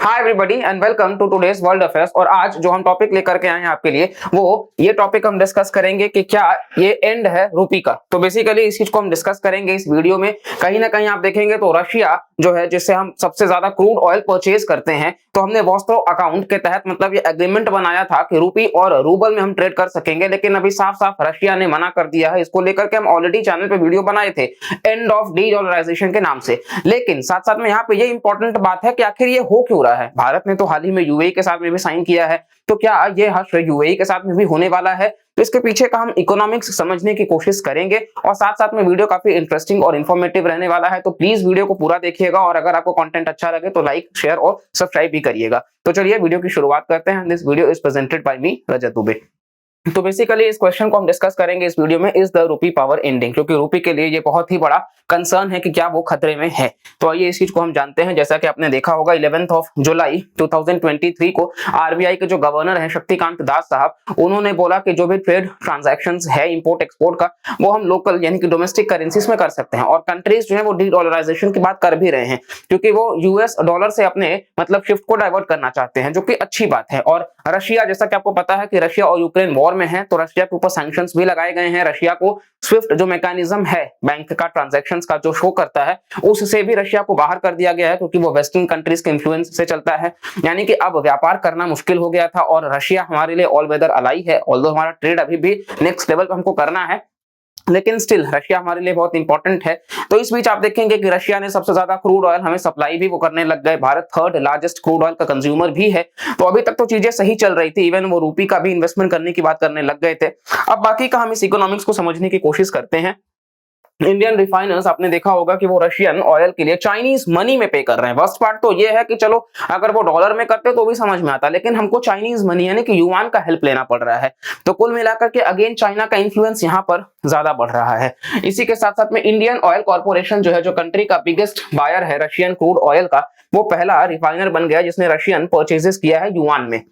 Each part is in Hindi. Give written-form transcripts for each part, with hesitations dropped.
Hi everybody and welcome to today's world affairs. और आज जो हम टॉपिक लेकर के आए हैं आपके लिए वो ये टॉपिक हम डिस्कस करेंगे कि क्या ये एंड है रूपी का। तो बेसिकली इस चीज को हम डिस्कस करेंगे इस वीडियो में। कहीं ना कहीं आप देखेंगे तो रशिया जो है जिससे हम सबसे ज्यादा क्रूड ऑयल परचेज करते हैं, तो हमने वॉस्ट्रो अकाउंट के तहत मतलब ये एग्रीमेंट बनाया था कि रूपी और रूबल में हम ट्रेड कर सकेंगे, लेकिन अभी साफ साफ रशिया ने मना कर दिया है। इसको लेकर के हम ऑलरेडी चैनल पे वीडियो बनाए थे एंड ऑफ डी-डॉलराइजेशन के नाम से। लेकिन साथ साथ में यहाँ पे ये इंपॉर्टेंट बात है कि आखिर ये हो क्यों रहा है। भारत ने तो हाल ही में यूएई के साथ में भी साइन किया है, तो क्या ये हश्र यूएई के साथ में भी होने वाला है? तो इसके पीछे का हम इकोनॉमिक्स समझने की कोशिश करेंगे और साथ साथ में वीडियो काफी इंटरेस्टिंग और इन्फॉर्मेटिव रहने वाला है। तो प्लीज वीडियो को पूरा देखिएगा और अगर आपको कंटेंट अच्छा लगे तो लाइक, शेयर और सब्सक्राइब भी करिएगा। तो चलिए वीडियो की शुरुआत करते हैं। This video is presented by me Rajat Dubey. तो बेसिकली इस क्वेश्चन को हम डिस्कस करेंगे इस वीडियो में, is the rupee power ending, क्योंकि रूपी के लिए ये बहुत ही बड़ा कंसर्न है कि क्या वो खतरे में है। तो आइए इस चीज को हम जानते हैं। जैसा कि आपने देखा होगा 11 जुलाई 2023 को आरबीआई के जो गवर्नर हैं शक्तिकांत दास साहब, उन्होंने बोला कि जो भी ट्रेड ट्रांजैक्शंस है इंपोर्ट एक्सपोर्ट का वो हम लोकल यानी कि डोमेस्टिक करेंसीज में कर सकते हैं। और कंट्रीज जो है वो डी-डॉलराइजेशन की बात कर भी रहे हैं, क्योंकि वो यूएस डॉलर से अपने मतलब शिफ्ट को डाइवर्ट करना चाहते हैं, जो कि अच्छी बात है। और रशिया, जैसा कि आपको पता है कि रशिया और यूक्रेन वॉर में है, तो रशिया के ऊपर सैंक्शंस भी लगाए गए हैं। रशिया को स्विफ्ट जो मैकेनिज्म है बैंक का ट्रांजैक्शंस का जो शो करता है, उससे भी रशिया को बाहर कर दिया गया है, क्योंकि वो वेस्टर्न कंट्रीज के इन्फ्लुएंस से चलता है। यानी कि अब व्यापार करना मुश्किल हो गया था और रशिया हमारे लिए ऑल वेदर अलाई है। ऑल्दो हमारा ट्रेड अभी भी नेक्स्ट लेवल पे हमको करना है, लेकिन स्टिल रशिया हमारे लिए बहुत इंपॉर्टेंट है। तो इस बीच आप देखेंगे कि रशिया ने सबसे ज्यादा क्रूड ऑयल हमें सप्लाई भी वो करने लग गए। Bharat third largest crude oil का कंज्यूमर भी है। तो अभी तक तो चीजें सही चल रही थी, इवन वो रूपी का भी इन्वेस्टमेंट करने की बात करने लग गए थे। अब बाकी का हम इस इकोनॉमिक्स को समझने की कोशिश करते हैं। इंडियन रिफाइनर्स, आपने देखा होगा कि वो रशियन ऑयल के लिए चाइनीज मनी में पे कर रहे हैं। फर्स्ट पार्ट तो ये है कि चलो अगर वो डॉलर में करते तो भी समझ में आता, लेकिन हमको चाइनीज मनी यानी कि युआन का हेल्प लेना पड़ रहा है। तो कुल मिलाकर के अगेन चाइना का इन्फ्लुएंस यहाँ पर ज्यादा बढ़ रहा है। इसी के साथ साथ में इंडियन ऑयल कॉर्पोरेशन जो है, जो कंट्री का बिगेस्ट बायर है रशियन क्रूड ऑयल का, वो पहला रिफाइनर बन गया जिसने रशियन परचेजेस किया है युआन में।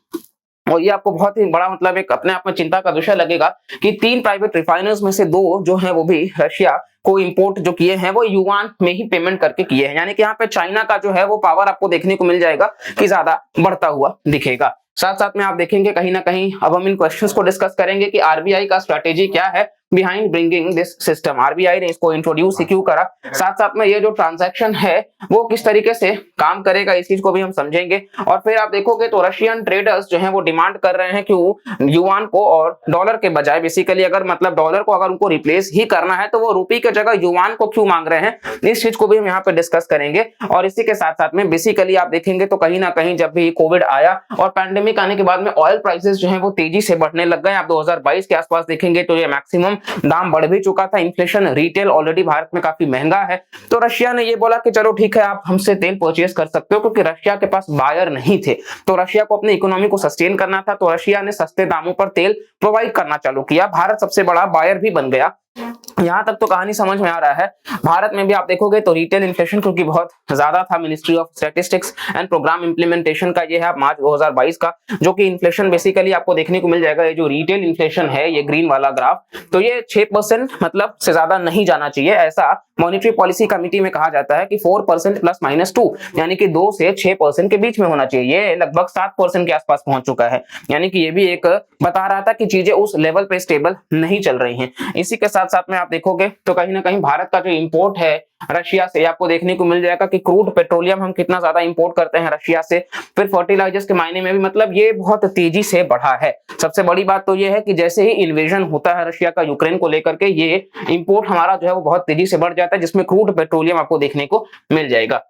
और ये आपको बहुत ही बड़ा मतलब एक अपने आप में चिंता का विषय लगेगा कि 3 प्राइवेट रिफाइनर्स में से 2 जो हैं वो भी रशिया को इंपोर्ट जो किए हैं वो युआन में ही पेमेंट करके किए हैं। यानी कि यहाँ पे चाइना का जो है वो पावर आपको देखने को मिल जाएगा कि ज्यादा बढ़ता हुआ दिखेगा। साथ साथ में आप देखेंगे कहीं ना कहीं अब हम इन क्वेश्चंस को डिस्कस करेंगे कि आरबीआई का स्ट्रेटेजी क्या है behind bringing this system. RBI ने इसको इंट्रोड्यूस क्यों करा, साथ साथ में ये जो ट्रांजैक्शन है वो किस तरीके से काम करेगा, इस चीज को भी हम समझेंगे। और फिर आप देखोगे तो रशियन ट्रेडर्स जो हैं वो डिमांड कर रहे हैं कि युआन को और डॉलर के बजाय, बेसिकली अगर मतलब डॉलर को अगर उनको रिप्लेस ही करना है तो वो रूपी के जगह युआन को क्यों मांग रहे हैं, इस चीज को भी हम यहाँ पे डिस्कस करेंगे। और इसी के साथ साथ में बेसिकली आप देखेंगे तो कहीं ना कहीं जब भी कोविड आया और पैंडेमिक आने के बाद में ऑयल प्राइसेस जो है वो तेजी से बढ़ने लग गए। आप 2022 के आसपास देखेंगे तो ये मैक्सिमम दाम बढ़ भी चुका था। इन्फ्लेशन रिटेल ऑलरेडी भारत में काफी महंगा है। तो रशिया ने ये बोला कि चलो ठीक है, आप हमसे तेल परचेज कर सकते हो, क्योंकि रशिया के पास बायर नहीं थे। तो रशिया को अपनी इकोनॉमी को सस्टेन करना था, तो रशिया ने सस्ते दामों पर तेल प्रोवाइड करना चालू किया। भारत सबसे बड़ा बायर भी बन गया। यहां तक तो कहानी समझ में आ रहा है। भारत में भी आप देखोगे तो रिटेल इन्फ्लेशन क्योंकि बहुत ज्यादा था, ministry of statistics and programme implementation का ये है मार्च 2022 का, जो कि इन्फ्लेशन बेसिकली आपको देखने को मिल जाएगा। ये जो रिटेल इन्फ्लेशन है, ये ग्रीन वाला ग्राफ, तो ये 6% मतलब से ज्यादा नहीं जाना चाहिए, ऐसा मॉनेटरी पॉलिसी कमेटी में कहा जाता है कि 4% ±2 यानी कि 2 से 6% के बीच में होना चाहिए। ये लगभग 7% के आसपास पहुंच चुका है। यानी कि ये भी एक बता रहा था कि चीजें उस लेवल पे स्टेबल नहीं चल रही हैं। इसी के साथ साथ में आप देखोगे तो कहीं ना कहीं भारत का जो इंपोर्ट है रशिया से, आपको देखने को मिल जाएगा कि क्रूड पेट्रोलियम हम कितना ज्यादा इंपोर्ट करते हैं रशिया से। फिर फर्टिलाइजर्स के मायने में भी मतलब ये बहुत तेजी से बढ़ा है। सबसे बड़ी बात तो ये है कि जैसे ही इन्वेजन होता है रशिया का यूक्रेन को लेकर के, ये इंपोर्ट हमारा जो है वो बहुत तेजी से बढ़ जाता है, जिसमें क्रूड पेट्रोलियम आपको देखने को मिल जाएगा।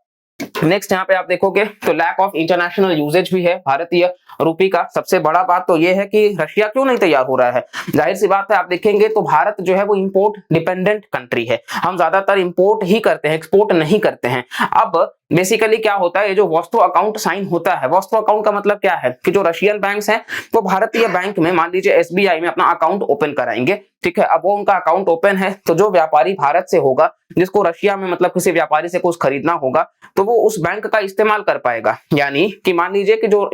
नेक्स्ट यहाँ पे आप देखोगे तो लैक ऑफ इंटरनेशनल यूजेज भी है भारतीय रूपी का। सबसे बड़ा बात तो ये है कि रशिया क्यों नहीं तैयार हो रहा है। जाहिर सी बात है, आप देखेंगे तो भारत जो है वो इंपोर्ट डिपेंडेंट कंट्री है। हम ज्यादातर इंपोर्ट ही करते हैं, एक्सपोर्ट नहीं करते हैं। अब बेसिकली क्या होता है, ये जो वॉस्ट्रो अकाउंट साइन होता है, वॉस्ट्रो अकाउंट का मतलब क्या है कि जो रशियन बैंक्स हैं वो भारतीय बैंक में, मान लीजिए एसबीआई में अपना अकाउंट ओपन कराएंगे, ठीक है। अब वो उनका अकाउंट ओपन है तो जो व्यापारी भारत से होगा, जिसको रशिया में मतलब किसी व्यापारी से कुछ खरीदना होगा, तो वो उस बैंक का इस्तेमाल कर पाएगा। यानी कि मान लीजिए कि जो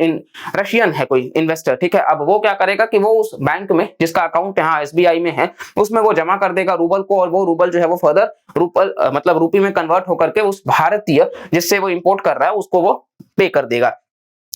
रशियन है कोई इन्वेस्टर, ठीक है, अब वो क्या करेगा कि वो उस बैंक में जिसका अकाउंट यहाँ एसबीआई में है उसमें वो जमा कर देगा रूबल को, और वो रूबल जो है वो फर्दर रूपल मतलब रूपी में कन्वर्ट होकर के उस भारतीय जिससे वो इंपोर्ट कर रहा है उसको वो पे कर देगा।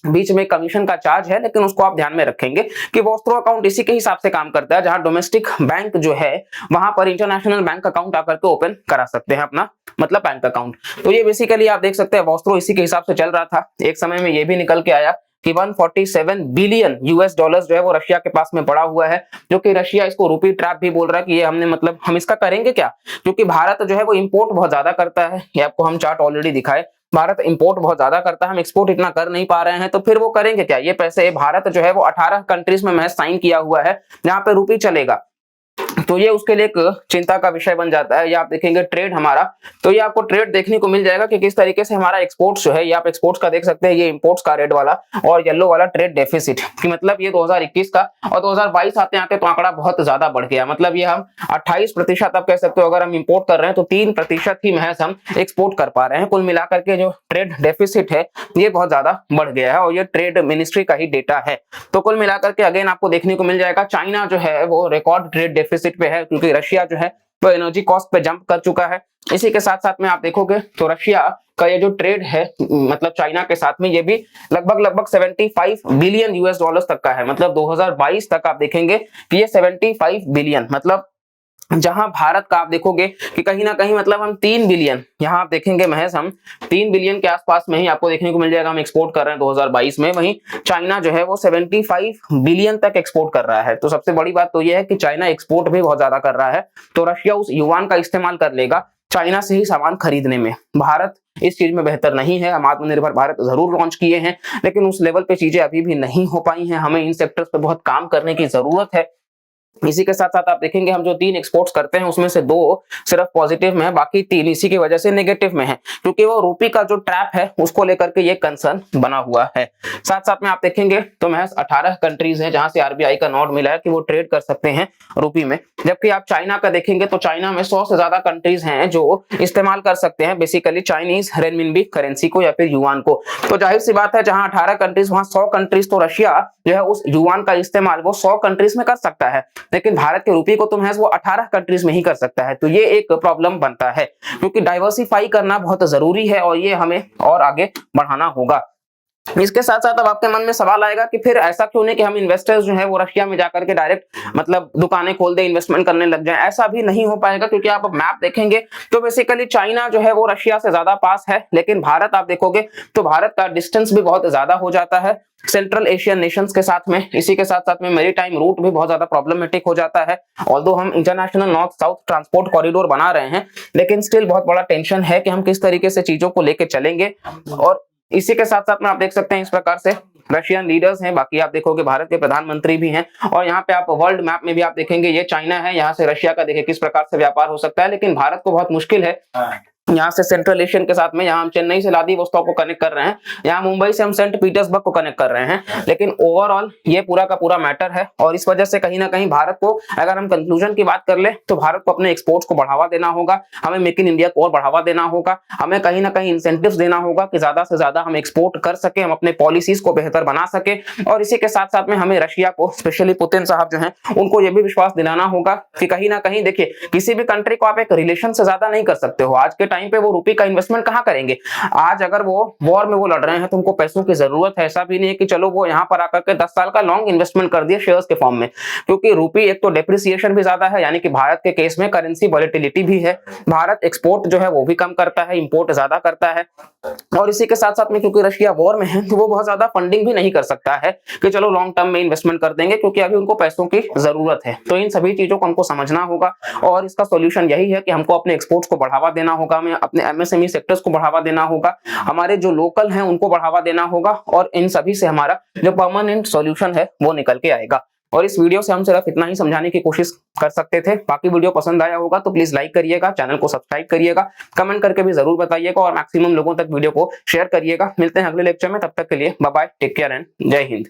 बीच में कमीशन का चार्ज है, लेकिन उसको आप ध्यान में रखेंगे कि वॉस्त्रो अकाउंट इसी के हिसाब से काम करता है, जहां डोमेस्टिक बैंक जो है वहां पर इंटरनेशनल बैंक अकाउंट आकर के ओपन करा सकते हैं अपना मतलब बैंक अकाउंट। तो ये बेसिकली आप देख सकते हैं वॉस्त्रो इसी के हिसाब से चल रहा था। एक समय में ये भी निकल के आया कि 147 बिलियन यूएस डॉलर्स जो है वो रशिया के पास में पड़ा हुआ है, जो कि रशिया इसको रूपी ट्रैप भी बोल रहा है कि ये हमने मतलब हम इसका करेंगे क्या, क्योंकि भारत जो है वो इंपोर्ट बहुत ज्यादा करता है। ये आपको हम चार्ट ऑलरेडी दिखाए, भारत इंपोर्ट बहुत ज्यादा करता है, हम एक्सपोर्ट इतना कर नहीं पा रहे हैं, तो फिर वो करेंगे क्या। ये पैसे भारत जो है वो 18 कंट्रीज में महज साइन किया हुआ है जहां पे रूपी चलेगा, तो ये उसके लिए एक चिंता का विषय बन जाता है। ये आप देखेंगे ट्रेड हमारा, तो ये आपको ट्रेड देखने को मिल जाएगा कि किस तरीके से हमारा एक्सपोर्ट्स जो है, ये आप एक्सपोर्ट्स का देख सकते हैं, ये इंपोर्ट्स का रेड वाला और येलो वाला ट्रेड डेफिसिट कि मतलब ये 2021 का और 2022 आते आते तो आंकड़ा बहुत ज्यादा बढ़ गया। मतलब ये हम 28% आप कह सकते हो अगर हम इंपोर्ट कर रहे हैं तो 3% ही महज हम एक्सपोर्ट कर पा रहे हैं। कुल मिलाकर के जो ट्रेड डेफिसिट है ये बहुत ज्यादा बढ़ गया है और ये ट्रेड मिनिस्ट्री का ही डेटा है। तो कुल मिलाकर के अगेन आपको देखने को मिल जाएगा चाइना जो है वो रिकॉर्ड ट्रेड डेफिसिट पे है, क्योंकि रशिया जो है वो एनर्जी कॉस्ट पे जंप कर चुका है। इसी के साथ साथ में आप देखोगे तो रशिया का ये जो ट्रेड है मतलब चाइना के साथ में ये भी लगभग 75 बिलियन यूएस डॉलर्स तक का है। मतलब 2022 तक आप देखेंगे कि ये 75 बिलियन, मतलब जहां भारत का आप देखोगे कि कहीं ना कहीं मतलब हम 3 बिलियन, यहां आप देखेंगे महज हम 3 बिलियन के आसपास में ही आपको देखने को मिल जाएगा हम एक्सपोर्ट कर रहे हैं 2022 में। वहीं चाइना जो है वो 75 बिलियन तक एक्सपोर्ट कर रहा है। तो सबसे बड़ी बात तो ये है कि चाइना एक्सपोर्ट भी बहुत ज्यादा कर रहा है, तो रशिया उस युआन का इस्तेमाल कर लेगा चाइना से ही सामान खरीदने में। भारत इस चीज में बेहतर नहीं है। हम आत्मनिर्भर भारत जरूर लॉन्च किए हैं, लेकिन उस लेवल पे चीजें अभी भी नहीं हो पाई हैं। हमें इन सेक्टर्स पे बहुत काम करने की जरूरत है। इसी के साथ साथ आप देखेंगे हम जो 3 एक्सपोर्ट्स करते हैं उसमें से 2 सिर्फ पॉजिटिव में है, बाकी 3 इसी की वजह से नेगेटिव में है, क्योंकि वो रूपी का जो ट्रैप है उसको लेकर के ये कंसर्न बना हुआ है। साथ साथ में आप देखेंगे तो महज 18 कंट्रीज हैं जहां से आरबीआई का नोट मिला है कि वो ट्रेड कर सकते हैं रूपी में, जबकि आप चाइना का देखेंगे तो चाइना में 100 से ज्यादा कंट्रीज हैं जो इस्तेमाल कर सकते हैं बेसिकली चाइनीज रेनमिनबी करेंसी को या फिर युआन को। तो जाहिर सी बात है जहां 18 कंट्रीज वहां 100 कंट्रीज, तो रशिया जो है उस युआन का इस्तेमाल वो 100 कंट्रीज में कर सकता है, लेकिन भारत के रुपये को तो महज वो 18 कंट्रीज में ही कर सकता है। तो ये एक प्रॉब्लम बनता है, क्योंकि डाइवर्सिफाई करना बहुत जरूरी है और ये हमें और आगे बढ़ाना होगा। इसके साथ साथ अब आपके मन में सवाल आएगा कि फिर ऐसा क्यों नहीं कि हम इन्वेस्टर्स जो है वो रशिया में जाकर के डायरेक्ट मतलब दुकानें खोल दे, इन्वेस्टमेंट करने लग जाएं। ऐसा भी नहीं हो पाएगा, क्योंकि आप मैप देखेंगे तो बेसिकली चाइना जो है वो रशिया से ज्यादा पास है, लेकिन भारत आप देखोगे तो भारत का डिस्टेंस भी बहुत ज्यादा हो जाता है सेंट्रल एशियन नेशंस के साथ में। इसी के साथ साथ में मैरीटाइम रूट भी बहुत ज्यादा प्रॉब्लमेटिक हो जाता है। ऑल्दो हम international north south transport corridor बना रहे हैं, लेकिन स्टिल बहुत बड़ा टेंशन है कि हम किस तरीके से चीजों को लेके चलेंगे। और इसी के साथ साथ में आप देख सकते हैं इस प्रकार से रशियन लीडर्स हैं, बाकी आप देखोगे भारत के प्रधानमंत्री भी हैं, और यहाँ पे आप वर्ल्ड मैप में भी आप देखेंगे ये चाइना है, यहाँ से रशिया का देखिए किस प्रकार से व्यापार हो सकता है। लेकिन भारत को बहुत मुश्किल है यहाँ से सेंट्रल एशियन के साथ में, यहाँ हम चेन्नई से व्लादिवोस्तोक को कनेक्ट कर रहे हैं, यहाँ मुंबई से हम सेंट पीटर्सबर्ग को कनेक्ट कर रहे हैं, लेकिन ओवरऑल ये पूरा का पूरा मैटर है। और इस वजह से कहीं ना कहीं भारत को, अगर हम कंक्लूजन की बात कर ले तो भारत को अपने एक्सपोर्ट्स को बढ़ावा देना होगा, हमें मेक इन इंडिया को और बढ़ावा देना होगा, हमें कहीं ना कहीं इंसेंटिव्स देना होगा कि ज्यादा से ज्यादा हम एक्सपोर्ट कर सके, हम अपने पॉलिसीज को बेहतर बना सके। और इसी के साथ साथ में हमें रशिया को, स्पेशली पुतिन साहब जो है उनको ये भी विश्वास दिलाना होगा कि कहीं ना कहीं देखिए किसी भी कंट्री को आप एक रिलेशन से ज्यादा नहीं कर सकते हो। आज के टाइम पे वो रुपये का इन्वेस्टमेंट कहां करेंगे। आज अगर वो वॉर में वो लड़ रहे हैं तो उनको पैसों की जरूरत है। ऐसा भी नहीं है कि चलो वो यहां पर आकर के 10 साल का लॉन्ग इन्वेस्टमेंट कर दिए शेयर्स के फॉर्म में, क्योंकि रुपये एक तो डेप्रिसिएशन भी ज्यादा है, यानी कि भारत के केस में करेंसी वॉलेटिलिटी भी है। भारत एक्सपोर्ट जो है वो भी कम करता है, इंपोर्ट ज्यादा करता है। और इसी के साथ साथ में क्योंकि रशिया वॉर में है तो वो बहुत ज्यादा फंडिंग भी नहीं कर सकता है कि चलो लॉन्ग टर्म में इन्वेस्टमेंट कर देंगे, क्योंकि अभी उनको पैसों की जरूरत है। तो इन सभी चीजों को हमको समझना होगा और इसका सॉल्यूशन यही है कि हमको अपने एक्सपोर्ट्स को बढ़ावा देना होगा, हमें अपने एमएसएमई सेक्टर्स को बढ़ावा देना होगा, हमारे जो लोकल हैं उनको बढ़ावा देना होगा, और इन सभी से हमारा जो परमानेंट सॉल्यूशन है वो निकल के आएगा। और इस वीडियो से हम सिर्फ इतना ही समझाने की कोशिश कर सकते थे। बाकी वीडियो पसंद आया होगा तो प्लीज लाइक करिएगा, चैनल को सब्सक्राइब करिएगा, कमेंट करके भी जरूर बताइएगा और मैक्सिमम लोगों तक वीडियो को शेयर करिएगा। मिलते हैं अगले लेक्चर में, तब तक के लिए bye bye, take care and जय हिंद।